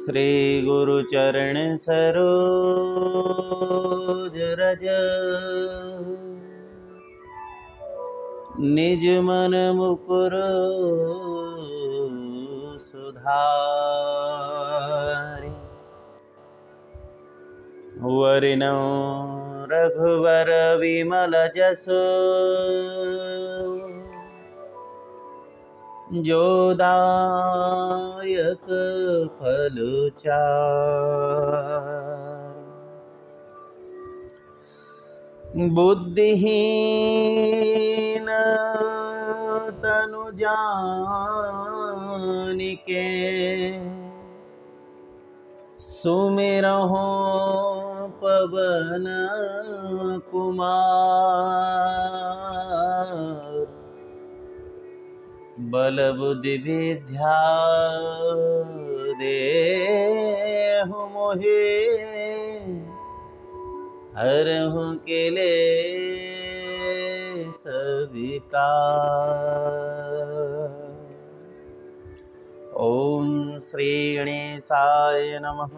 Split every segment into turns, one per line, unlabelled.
श्री गुरु चरण सरोज रज निज मन मुकुर सुधारि वरिणो रघुवर विमल जसो जो दायक फल चारि बुद्धिहीन तनु जानिके सुमिरहु पवन कुमार बल बुद्धि विद्या देहु मोहे हरहु क्लेश विकार। ओम श्री गणेशाय नमः।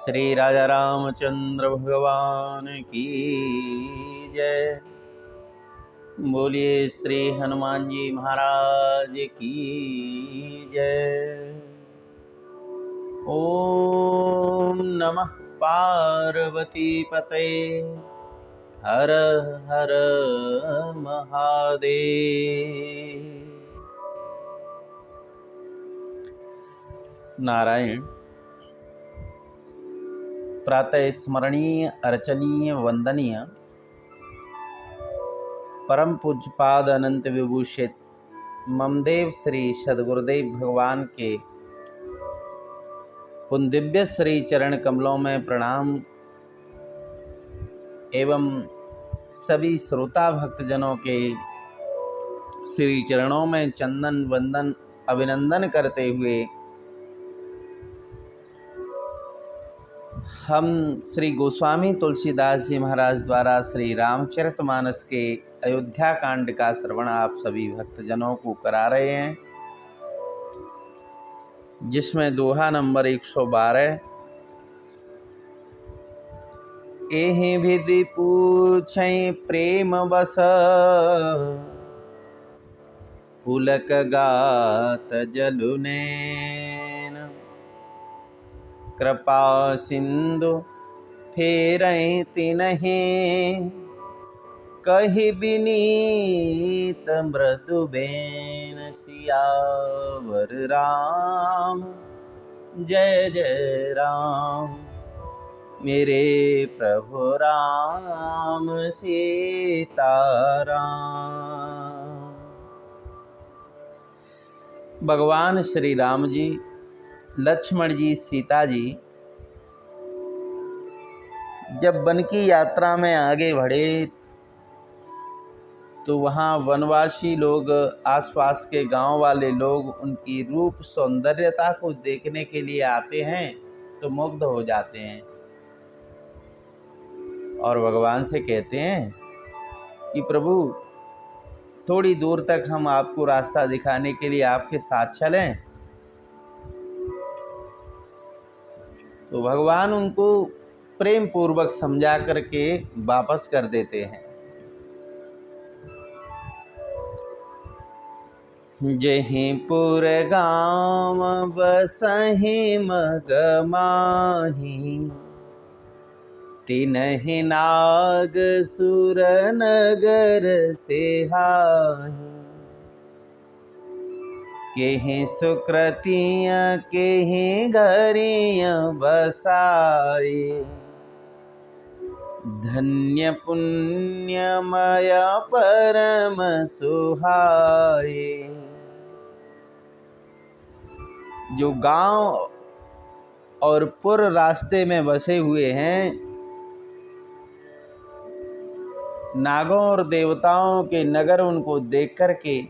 श्री राजा रामचंद्र भगवान की जय। बोलिए श्री हनुमान जी महाराज की जय। ओम नमः पार्वती पते हर हर महादेव। नारायण। प्रातः स्मरणीय अर्चनीय वंदनीय परम पूज्यपाद अनंत विभूषित ममदेव श्री सद्गुरुदेव भगवान के उन दिव्य श्री चरण कमलों में प्रणाम एवं सभी श्रोता भक्तजनों के श्री चरणों में चंदन वंदन अभिनंदन करते हुए हम श्री गोस्वामी तुलसीदास जी महाराज द्वारा श्री रामचरितमानस के अयोध्या कांड का श्रवण आप सभी भक्तजनों को करा रहे हैं, जिसमें दोहा नंबर 112। एहि विधि पूछै प्रेम बस पुलक गात जलुनैन कृपा सिंधु फेरै तिन्हि कहि विनीत मृदु बेन। सियावर राम जय जय राम मेरे प्रभु राम सीताराम। भगवान श्री राम जी, लक्ष्मण जी, सीता जी जब वन की यात्रा में आगे बढ़े तो वहाँ वनवासी लोग, आसपास के गांव वाले लोग उनकी रूप सौंदर्यता को देखने के लिए आते हैं तो मुग्ध हो जाते हैं और भगवान से कहते हैं कि प्रभु थोड़ी दूर तक हम आपको रास्ता दिखाने के लिए आपके साथ चलें। तो भगवान उनको प्रेम पूर्वक समझा करके वापस कर देते हैं। जहीं पुर गाम बसहि मग माही तिन्हि नाग सुर नगर सेहाहि केहि सुकृतियाँ केहि घरियाँ बसाए धन्य पुण्यमय परम सुहाए। जो गांव और पुर रास्ते में बसे हुए हैं, नागों और देवताओं के नगर उनको देख कर के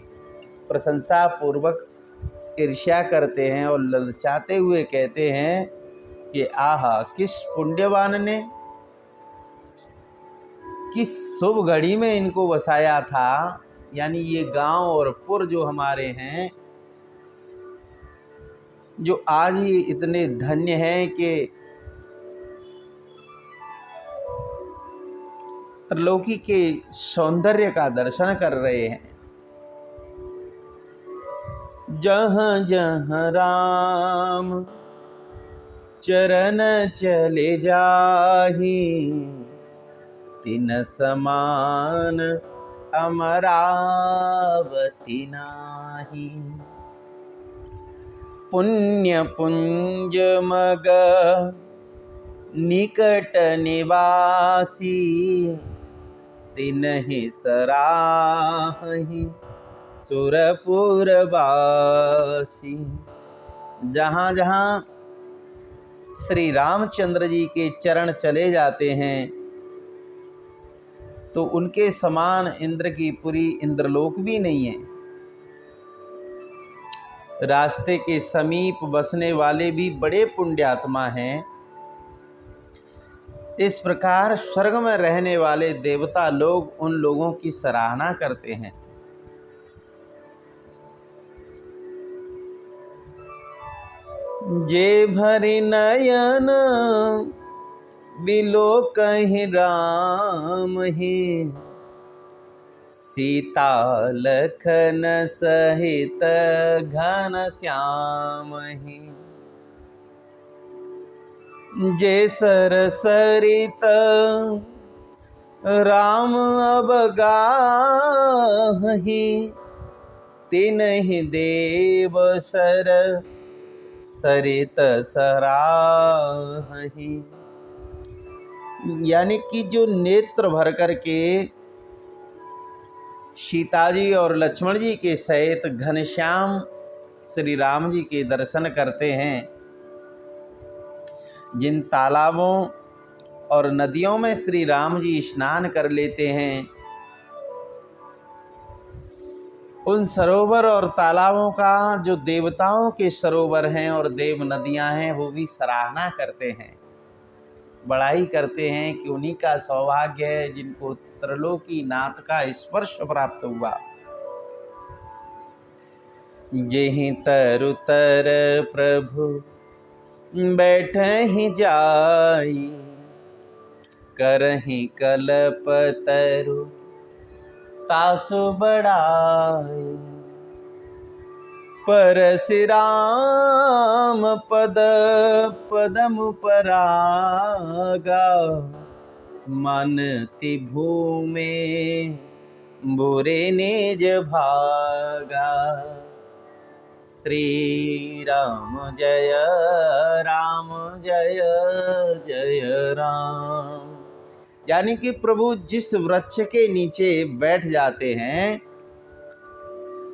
प्रशंसा पूर्वक ईर्ष्या करते हैं और ललचाते हुए कहते हैं कि आहा, किस पुण्यवान ने किस शुभ घड़ी में इनको बसाया था। यानी ये गांव और पुर जो हमारे हैं जो आज ही इतने धन्य हैं कि त्रिलोकी के सौंदर्य का दर्शन कर रहे हैं। जहाँ जहाँ राम चरण चले जाहि, तिन समान अमरावती नाही। पुण्य पुंज मग निकट निवासी, तिन्हि सराहि सुरपुरवासी। जहाँ जहाँ श्री रामचंद्र जी के चरण चले जाते हैं तो उनके समान इंद्र की पुरी इंद्रलोक भी नहीं है। रास्ते के समीप बसने वाले भी बड़े पुण्यात्मा हैं। इस प्रकार स्वर्ग में रहने वाले देवता लोग उन लोगों की सराहना करते हैं। जे भरि नयन बिलोकहि राम ही, सीता लखन सहित घन श्याम ही। जे सरसरित राम अब गाहि, तिन्हि देव सर सरित सराहि। यानी कि जो नेत्र भर कर के सीता जी और लक्ष्मण जी के सहित घनश्याम श्री राम जी के दर्शन करते हैं, जिन तालाबों और नदियों में श्री राम जी स्नान कर लेते हैं, उन सरोवर और तालाबों का जो देवताओं के सरोवर हैं और देव नदियां हैं, वो भी सराहना करते हैं, बड़ाई करते हैं कि उन्हीं का सौभाग्य है जिनको त्रिलोकी नाथ का स्पर्श प्राप्त हुआ। जेहि तरु तर प्रभु बैठहि जाई, करहि कल्पतरु तासु बढ़ाई। परशुराम पद पदमु परागा, मानति भूमे बुरे निज भागा। श्री राम जय जय राम। यानी कि प्रभु जिस वृक्ष के नीचे बैठ जाते हैं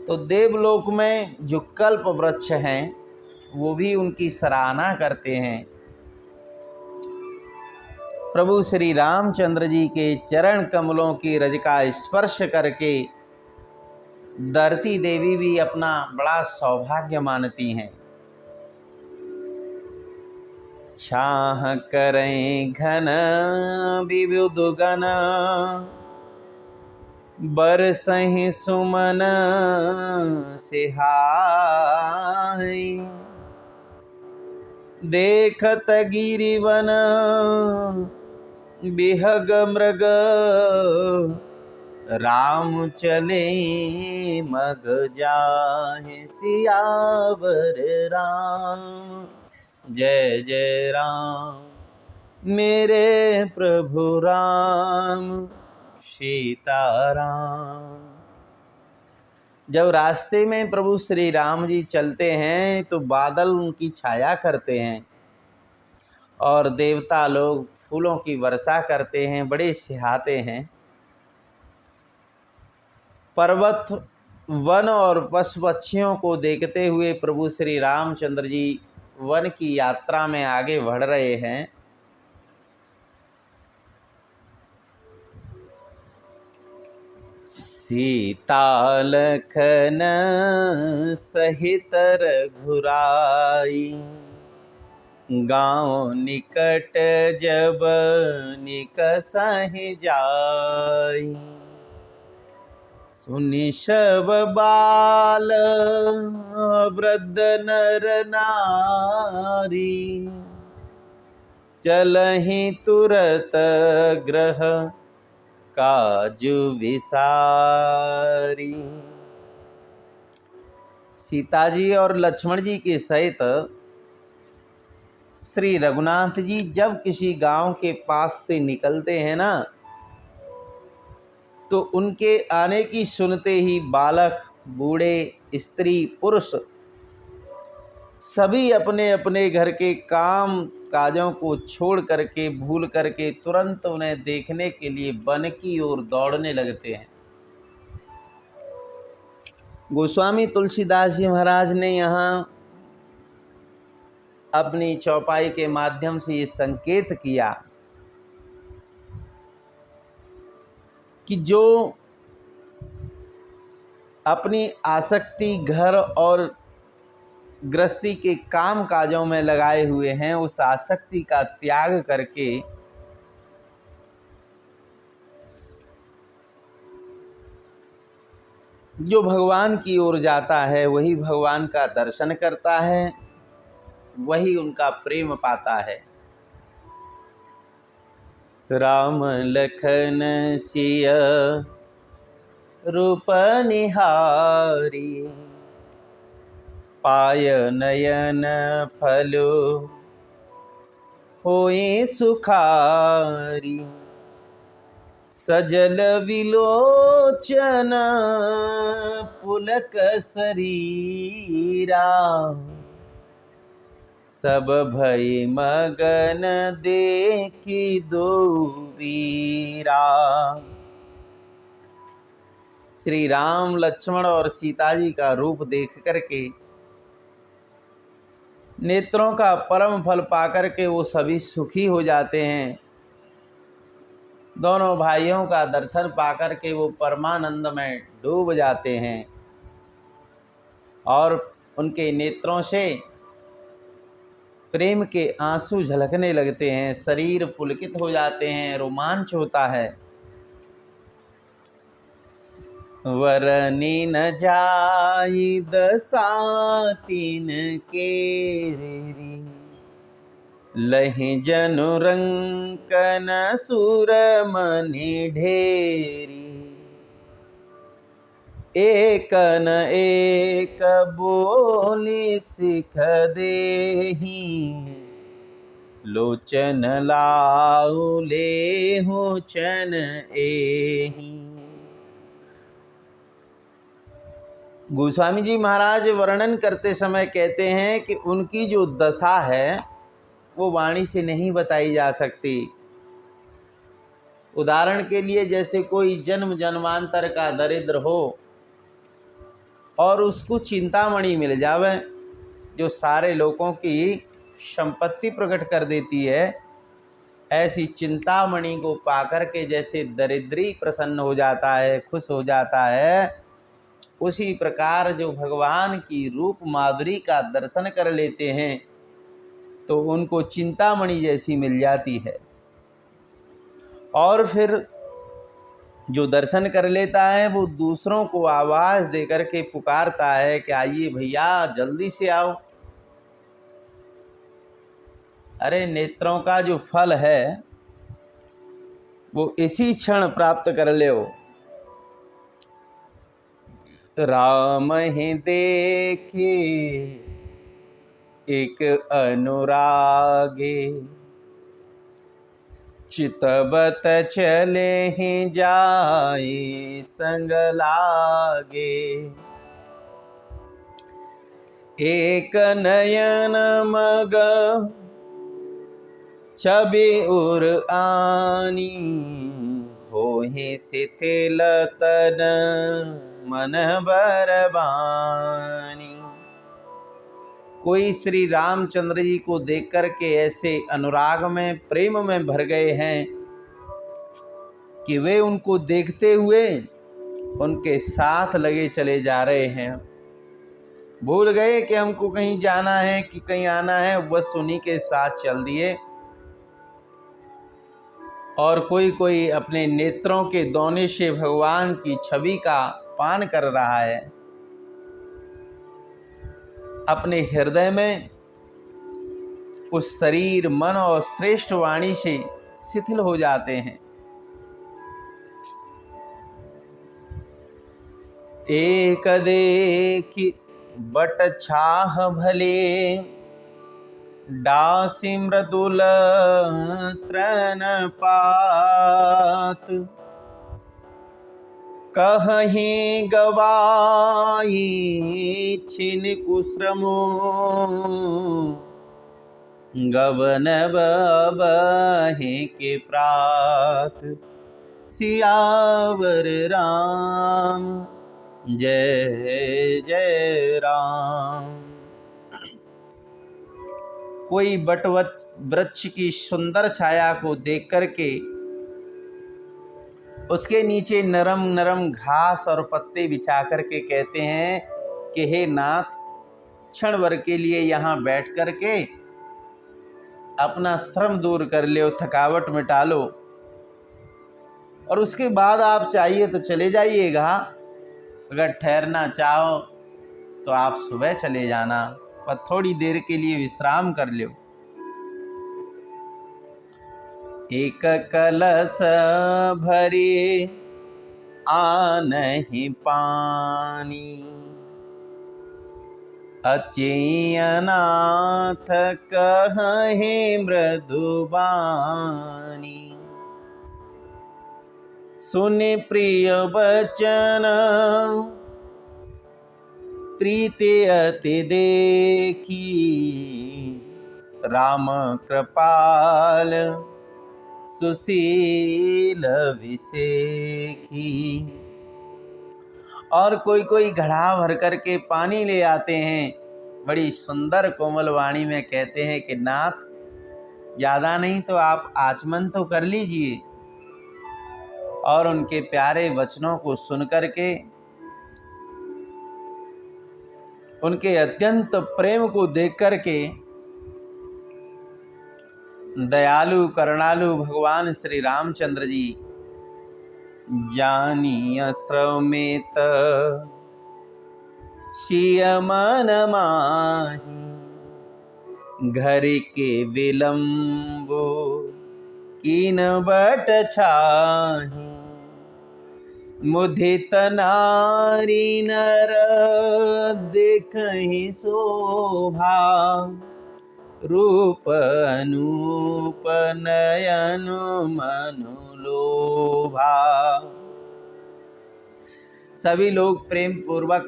तो देवलोक में जो कल्प वृक्ष हैं वो भी उनकी सराहना करते हैं। प्रभु श्री रामचंद्र जी के चरण कमलों की रज का स्पर्श करके धरती देवी भी अपना बड़ा सौभाग्य मानती हैं। छाह करें घन विबुधुगन, बरसहि सुमन सिहाई। देखत गिरिवन बिहग मृग, राम चले मग जाहि सियावर राम। जय जय राम मेरे प्रभु राम सीताराम। जब रास्ते में प्रभु श्री राम जी चलते हैं तो बादल उनकी छाया करते हैं और देवता लोग फूलों की वर्षा करते हैं, बड़े सिहाते हैं। पर्वत वन और पशु पक्षियों को देखते हुए प्रभु श्री रामचंद्र जी वन की यात्रा में आगे बढ़ रहे हैं। सीता लखन सहित रघुराई, गाँव निकट जब निकसहि जाई। सुनि सब बाल वृद्ध नर नारी, चलहि तुरत ग्रह काजु विसारी। सीता जी और लक्ष्मण जी के सहित श्री रघुनाथ जी जब किसी गांव के पास से निकलते हैं ना, तो उनके आने की सुनते ही बालक, बूढ़े, स्त्री, पुरुष सभी अपने अपने घर के काम काजों को छोड़ करके, भूल करके तुरंत उन्हें देखने के लिए वन की ओर दौड़ने लगते हैं। गोस्वामी तुलसीदास जी महाराज ने यहाँ अपनी चौपाई के माध्यम से ये संकेत किया कि जो अपनी आसक्ति घर और गृहस्थी के काम काजों में लगाए हुए हैं, उस आसक्ति का त्याग करके जो भगवान की ओर जाता है वही भगवान का दर्शन करता है, वही उनका प्रेम पाता है। राम लखन सिया रूप निहारी, पाय नयन फलो होए सुखारी। सजल विलोचन पुलक शरीरा, सब भय मगन देखी दो वीरा। श्री राम, लक्ष्मण और सीता जी का रूप देख करके नेत्रों का परम फल पाकर के वो सभी सुखी हो जाते हैं। दोनों भाइयों का दर्शन पाकर के वो परमानंद में डूब जाते हैं और उनके नेत्रों से प्रेम के आंसू झलकने लगते हैं, शरीर पुलकित हो जाते हैं, रोमांच होता है। वरनी न जाई दसा तीन केरी, लहि जनु रंकन सुर मनि ढेरी। एक न एक बोली सिख देही, लोचन लाऊ लेहु चन एही। गोस्वामी जी महाराज वर्णन करते समय कहते हैं कि उनकी जो दशा है वो वाणी से नहीं बताई जा सकती। उदाहरण के लिए जैसे कोई जन्म जन्मांतर का दरिद्र हो और उसको चिंतामणि मिल जावे जो सारे लोगों की संपत्ति प्रकट कर देती है, ऐसी चिंतामणि को पाकर के जैसे दरिद्री प्रसन्न हो जाता है, खुश हो जाता है, उसी प्रकार जो भगवान की रूप माधुरी का दर्शन कर लेते हैं तो उनको चिंतामणि जैसी मिल जाती है। और फिर जो दर्शन कर लेता है वो दूसरों को आवाज़ दे करके पुकारता है कि आइए भैया जल्दी से आओ। अरे नेत्रों का जो फल है वो इसी क्षण प्राप्त कर ले। राम ही देखे एक अनुरागे, चितबत चले ही जाए संग लागे। एक नयन मग छवि उर आनी, होहि शिथिल तन मन बरबानी। कोई श्री रामचंद्र जी को देख कर के ऐसे अनुराग में, प्रेम में भर गए हैं कि वे उनको देखते हुए उनके साथ लगे चले जा रहे हैं। भूल गए कि हमको कहीं जाना है कि कहीं आना है, बस उन्हीं के साथ चल दिए। और कोई कोई अपने नेत्रों के दौने से भगवान की छवि का पान कर रहा है, अपने हृदय में उस शरीर, मन और श्रेष्ठ वाणी से शिथिल हो जाते हैं। एक देखि बट छाह भले, डासी मृदुल तृण पात, कहीं गवाई छिन कुश्रमो, गवन बहे के प्रात। सियावर राम जय जय राम। कोई बट वृक्ष की सुंदर छाया को देख करके उसके नीचे नरम नरम घास और पत्ते बिछा करके कहते हैं कि हे नाथ, क्षण भर के लिए यहाँ बैठ करके अपना श्रम दूर कर लो, थकावट मिटा लो, और उसके बाद आप चाहिए तो चले जाइएगा। अगर ठहरना चाहो तो आप सुबह चले जाना, पर थोड़ी देर के लिए विश्राम कर लो। एक कलश भरे आनहि पानी, अचेय अनाथ कहे मृदुबानी। सुनि प्रिय बचन प्रीति अति देखी, राम कृपाल सुशील विसेखी। और कोई कोई घड़ा भर करके पानी ले आते हैं, बड़ी सुंदर कोमल वाणी में कहते हैं कि नाथ, ज़्यादा नहीं तो आप आचमन तो कर लीजिए। और उनके प्यारे वचनों को सुन करके, उनके अत्यंत प्रेम को देख करके दयालु करुणालु भगवान श्री रामचंद्र जी जानी श्रमेत सिय मन माही, घर के विलंबो कीन बट छाही। मुदित नारी नर देखहि शोभा, रूप अनूप नयन मनु लोभा। सभी लोग प्रेम पूर्वक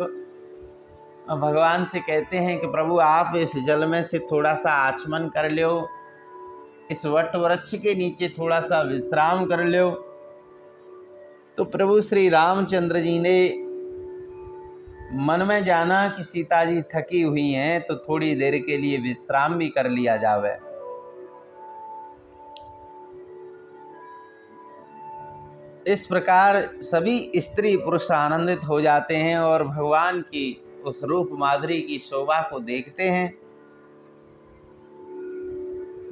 भगवान से कहते हैं कि प्रभु, आप इस जल में से थोड़ा सा आचमन कर लो, इस वट वृक्ष के नीचे थोड़ा सा विश्राम कर लो। तो प्रभु श्री रामचंद्र जी ने मन में जाना कि सीता जी थकी हुई हैं, तो थोड़ी देर के लिए विश्राम भी कर लिया जावे। इस प्रकार सभी स्त्री पुरुष आनंदित हो जाते हैं और भगवान की उस रूप माधुरी की शोभा को देखते हैं।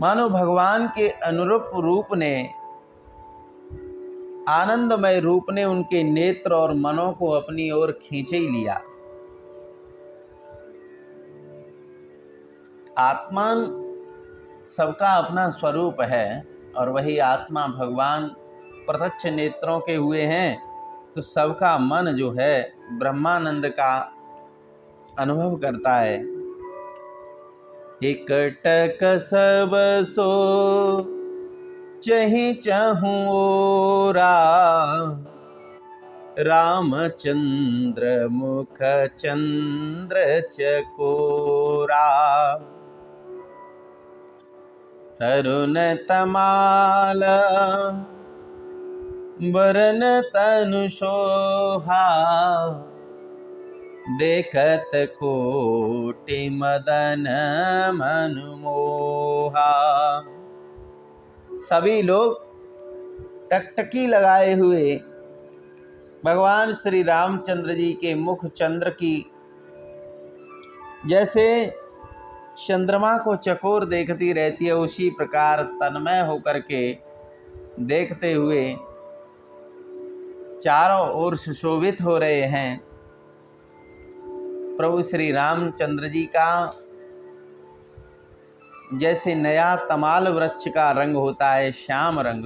मानो भगवान के अनुरूप रूप ने, आनंदमय रूप ने उनके नेत्र और मनों को अपनी ओर खींच ही लिया। आत्मा सबका अपना स्वरूप है और वही आत्मा भगवान प्रत्यक्ष नेत्रों के हुए हैं, तो सबका मन जो है ब्रह्मानंद का अनुभव करता है। एकटक सब सो चहि चहु ओरा, रामचंद्र मुख चंद्र चकोरा। तरुण तमाल बरन तनु शोभा, देखत कोटि मदन मनु मोहा। सभी लोग टकटकी लगाए हुए भगवान श्री रामचंद्र जी के मुख चंद्र की, जैसे चंद्रमा को चकोर देखती रहती है, उसी प्रकार तन्मय होकर के देखते हुए चारों ओर सुशोभित हो रहे हैं। प्रभु श्री रामचंद्र जी का जैसे नया तमाल वृक्ष का रंग होता है श्याम रंग,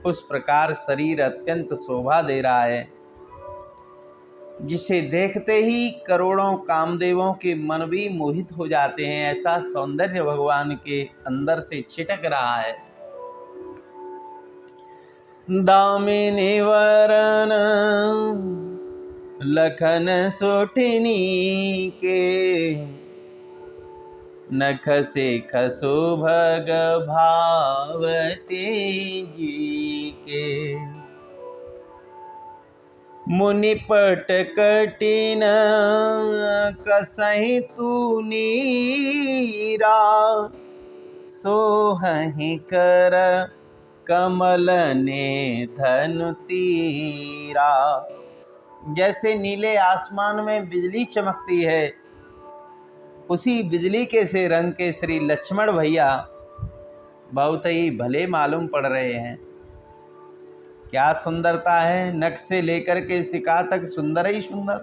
उस प्रकार शरीर अत्यंत शोभा दे रहा है, जिसे देखते ही करोड़ों कामदेवों के मन भी मोहित हो जाते हैं। ऐसा सौंदर्य भगवान के अंदर से छिटक रहा है। दामिनी वरन लखन सोठनी के, नख से खसो भग भावती जी के। मुनिपट कटिन कसहि तू नीरा, सोहहि कर कमल ने धनु तीरा। जैसे नीले आसमान में बिजली चमकती है, उसी बिजली के से रंग के श्री लक्ष्मण भैया बहुत ही भले मालूम पड़ रहे हैं। क्या सुंदरता है, नख से लेकर के शिखा तक सुंदर ही सुंदर,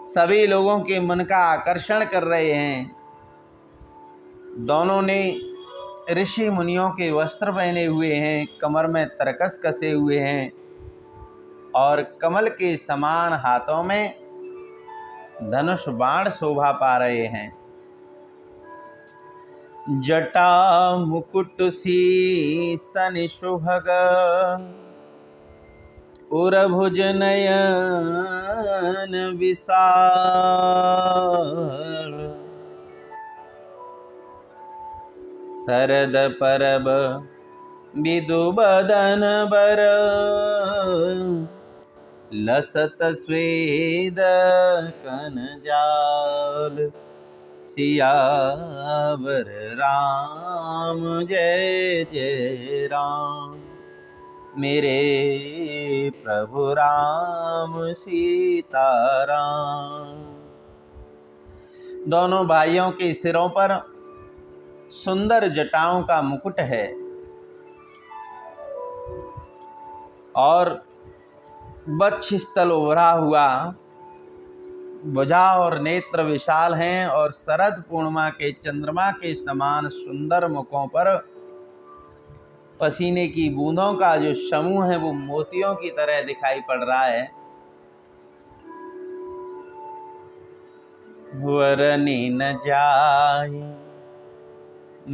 सभी लोगों के मन का आकर्षण कर रहे हैं। दोनों ने ऋषि मुनियों के वस्त्र पहने हुए हैं, कमर में तरकस कसे हुए हैं और कमल के समान हाथों में धनुष बाण शोभा पा रहे हैं। जटा मुकुट शीसन शुभग, उरभुज नयन विशाल। शरद परब विदु बदन बर, लसत स्वेद कनजाल। सियावर राम जय जय राम, मेरे प्रभु राम सीताराम। दोनों भाइयों के सिरों पर सुंदर जटाओं का मुकुट है और वक्षस्थल उभरा हुआ, भुजा और नेत्र विशाल हैं और शरद पूर्णिमा के चंद्रमा के समान सुंदर मुखों पर पसीने की बूंदों का जो समूह है वो मोतियों की तरह दिखाई पड़ रहा है। वरनी न जाए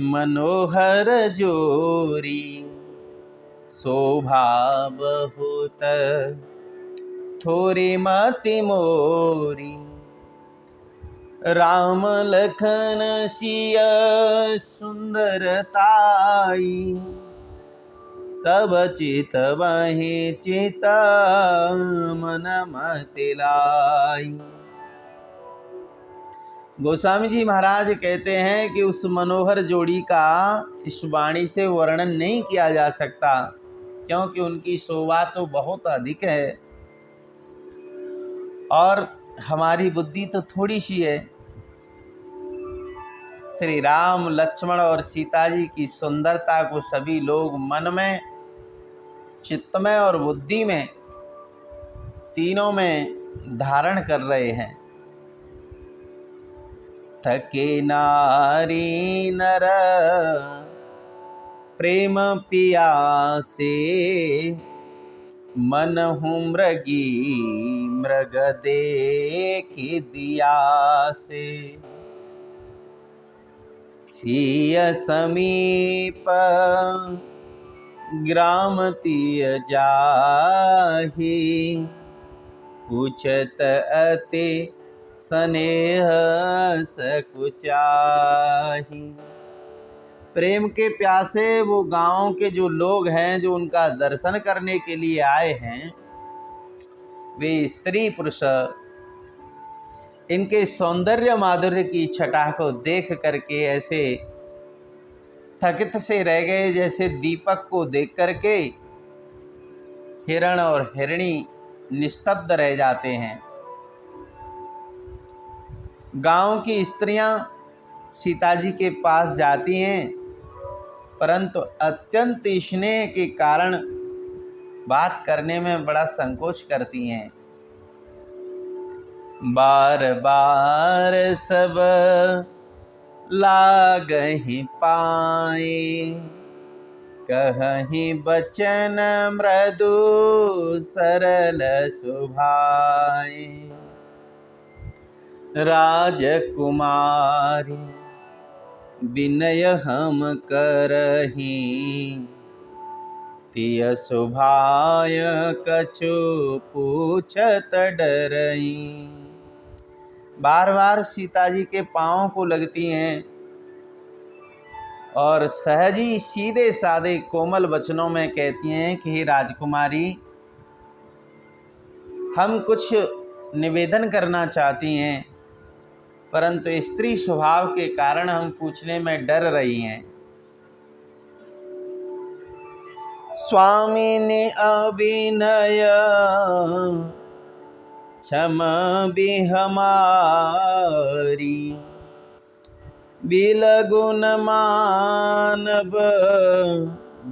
मनोहर जोरी, शोभा बहुत थोरी मति मोरी। राम लखन सिया सुंदरताई, सब चित वही चित मन मति लाई। गोस्वामी जी महाराज कहते हैं कि उस मनोहर जोड़ी का इस वाणी से वर्णन नहीं किया जा सकता, क्योंकि उनकी शोभा तो बहुत अधिक है और हमारी बुद्धि तो थोड़ी सी है। श्री राम लक्ष्मण और सीता जी की सुंदरता को सभी लोग मन में, चित्त में और बुद्धि में, तीनों में धारण कर रहे हैं। थके नारी नर प्रेम पियासे, मन हूँ मृगी मृग देखि दिया से। सिय समीप ग्राम तिय जाहि, पूछत अति स्नेह सकुचाही। प्रेम के प्यासे वो गांव के जो लोग हैं, जो उनका दर्शन करने के लिए आए हैं, वे स्त्री पुरुष इनके सौंदर्य माधुर्य की छटा को देख करके ऐसे थकित से रह गए, जैसे दीपक को देख करके हिरण और हिरणी निस्तब्ध रह जाते हैं। गांव की स्त्रियां सीता जी के पास जाती हैं, परंतु अत्यंत स्नेह के कारण बात करने में बड़ा संकोच करती हैं। बार बार सब लागहि पाए, कहहि बचन मृदु सरल सुभाए। राजकुमारी विनय हम करहि, तिय सुभाय कछु पूछत डरई। बार बार सीता जी के पाँव को लगती हैं और सहज ही सीधे साधे कोमल वचनों में कहती हैं कि हे राजकुमारी, हम कुछ निवेदन करना चाहती हैं, परंतु स्त्री स्वभाव के कारण हम पूछने में डर रही हैं। स्वामिनी अभिनय क्षम भी हमारी, बिलगुन मानव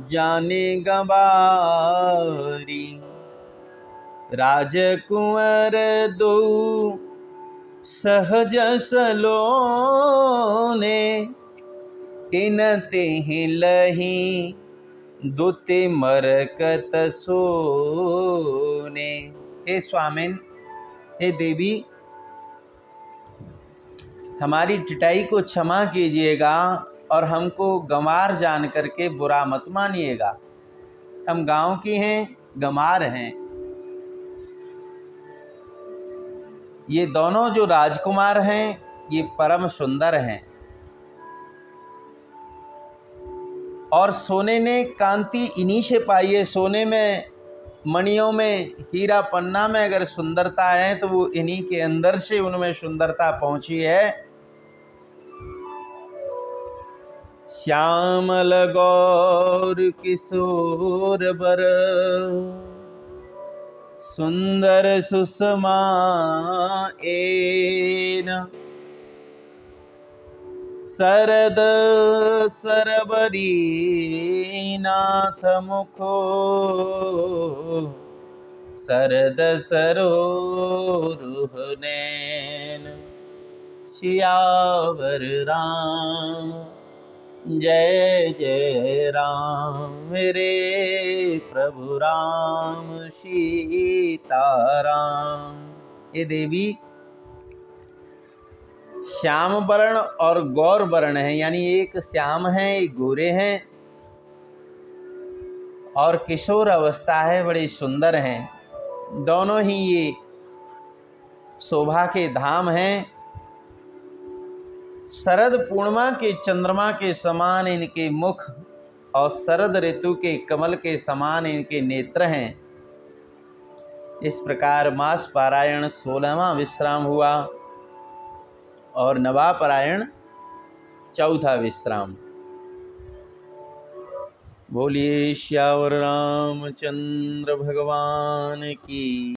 जाने गंवारी। राजकुंवर दो सहज सलोने, इन तेहि लही दुते मरकत सोने। हे स्वामिन, हे देवी, हमारी टिटाई को क्षमा कीजिएगा और हमको गंवार जान करके बुरा मत मानिएगा। हम गांव की हैं, गंवार हैं। ये दोनों जो राजकुमार हैं ये परम सुंदर हैं और सोने ने कांति इन्हीं से पाई है। सोने में, मणियों में, हीरा पन्ना में अगर सुंदरता है तो वो इन्हीं के अंदर से उनमें सुंदरता पहुंची है। श्यामल गौर किशोर बर, सुंदर सुषमा एन। शरद सरबरी नाथ मुखो, शरद सरोरुह नैन। सियावर राम जय जय राम, मेरे प्रभु राम सीताराम। ये देवी श्याम वर्ण और गौर वर्ण है, यानी एक श्याम है, एक गोरे हैं और किशोर अवस्था है, बड़े सुंदर हैं। दोनों ही ये शोभा के धाम हैं। शरद पूर्णिमा के चंद्रमा के समान इनके मुख और शरद ऋतु के कमल के समान इनके नेत्र हैं। इस प्रकार मास पारायण 16वां विश्राम हुआ और नवा पारायण 4था विश्राम। बोलिए श्यावर रामचंद्र भगवान की।